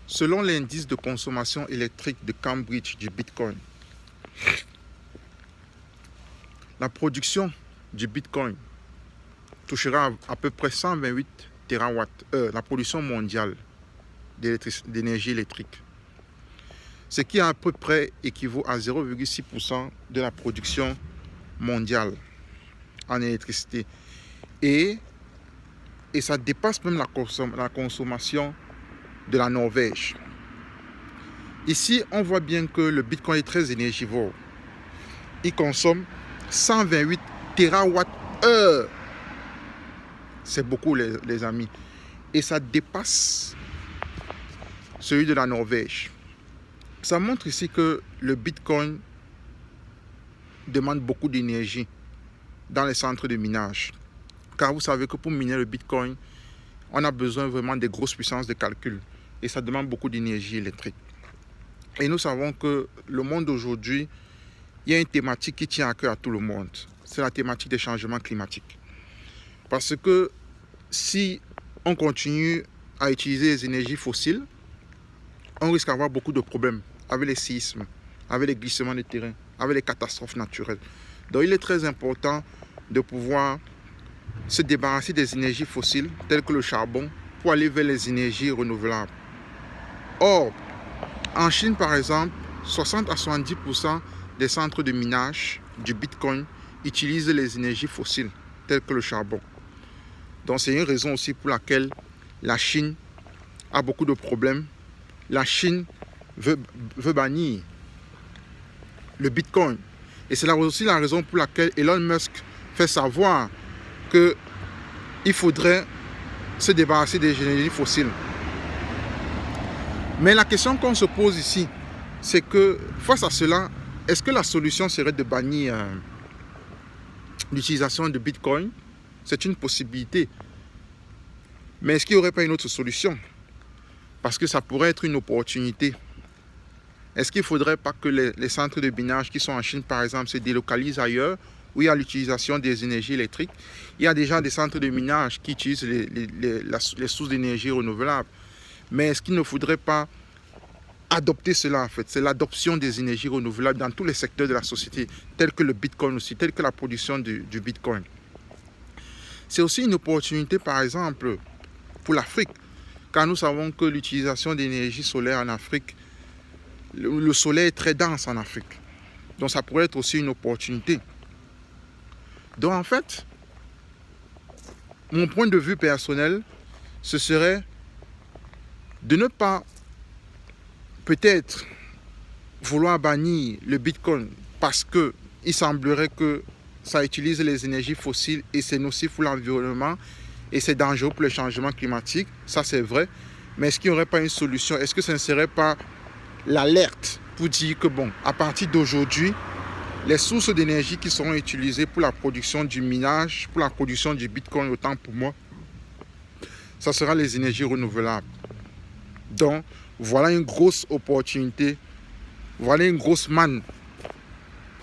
Selon l'indice de consommation électrique de Cambridge du Bitcoin, la production du Bitcoin touchera à peu près 128 TWh, la production mondiale d'énergie électrique. Ce qui à peu près équivaut à 0,6% de la production mondiale en électricité. Et ça dépasse même la consommation de la Norvège. Ici, on voit bien que le Bitcoin est très énergivore. Il consomme 128 TWh. C'est beaucoup, les amis. Et ça dépasse celui de la Norvège. Ça montre ici que le Bitcoin demande beaucoup d'énergie dans les centres de minage. Car vous savez que pour miner le Bitcoin, on a besoin vraiment de grosses puissances de calcul. Et ça demande beaucoup d'énergie électrique. Et nous savons que le monde d'aujourd'hui, il y a une thématique qui tient à cœur à tout le monde. C'est la thématique des changements climatiques. Parce que si on continue à utiliser les énergies fossiles, on risque d'avoir beaucoup de problèmes avec les séismes, avec les glissements de terrain, avec les catastrophes naturelles. Donc il est très important de pouvoir se débarrasser des énergies fossiles telles que le charbon pour aller vers les énergies renouvelables. Or, en Chine par exemple, 60 à 70% des centres de minage du Bitcoin utilisent les énergies fossiles telles que le charbon. Donc c'est une raison aussi pour laquelle la Chine a beaucoup de problèmes. La Chine veut bannir le Bitcoin. Et c'est aussi la raison pour laquelle Elon Musk fait savoir qu'il faudrait se débarrasser des énergies fossiles. Mais la question qu'on se pose ici, c'est que face à cela, est-ce que la solution serait de bannir l'utilisation de Bitcoin? C'est une possibilité. Mais est-ce qu'il n'y aurait pas une autre solution? Parce que ça pourrait être une opportunité. Est-ce qu'il ne faudrait pas que les centres de minage qui sont en Chine, par exemple, se délocalisent ailleurs, où il y a l'utilisation des énergies électriques? Il y a déjà des centres de minage qui utilisent les sources d'énergie renouvelables. Mais est-ce qu'il ne faudrait pas adopter cela en fait? C'est l'adoption des énergies renouvelables dans tous les secteurs de la société, tels que le Bitcoin aussi, tels que la production du Bitcoin. C'est aussi une opportunité, par exemple, pour l'Afrique, car nous savons que l'utilisation d'énergie solaire en Afrique, le soleil est très dense en Afrique. Donc ça pourrait être aussi une opportunité. Donc en fait, mon point de vue personnel, ce serait de ne pas peut-être vouloir bannir le Bitcoin parce qu'il semblerait que ça utilise les énergies fossiles et c'est nocif pour l'environnement et c'est dangereux pour le changement climatique. Ça, c'est vrai. Mais est-ce qu'il n'y aurait pas une solution? Est-ce que ce ne serait pas l'alerte pour dire que, bon, à partir d'aujourd'hui, les sources d'énergie qui seront utilisées pour la production du minage, pour la production du Bitcoin, autant pour moi, ça sera les énergies renouvelables. Donc, voilà une grosse opportunité, voilà une grosse manne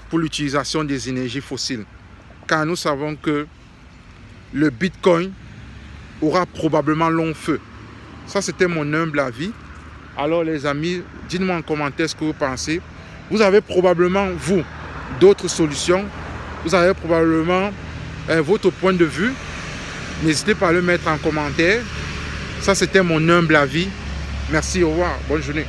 pour l'utilisation des énergies fossiles. Car nous savons que le Bitcoin aura probablement long feu. Ça, c'était mon humble avis. Alors les amis, dites-moi en commentaire ce que vous pensez. Vous avez probablement, vous, d'autres solutions. Vous avez probablement votre point de vue. N'hésitez pas à le mettre en commentaire. Ça, c'était mon humble avis. Merci, au revoir, bonne journée.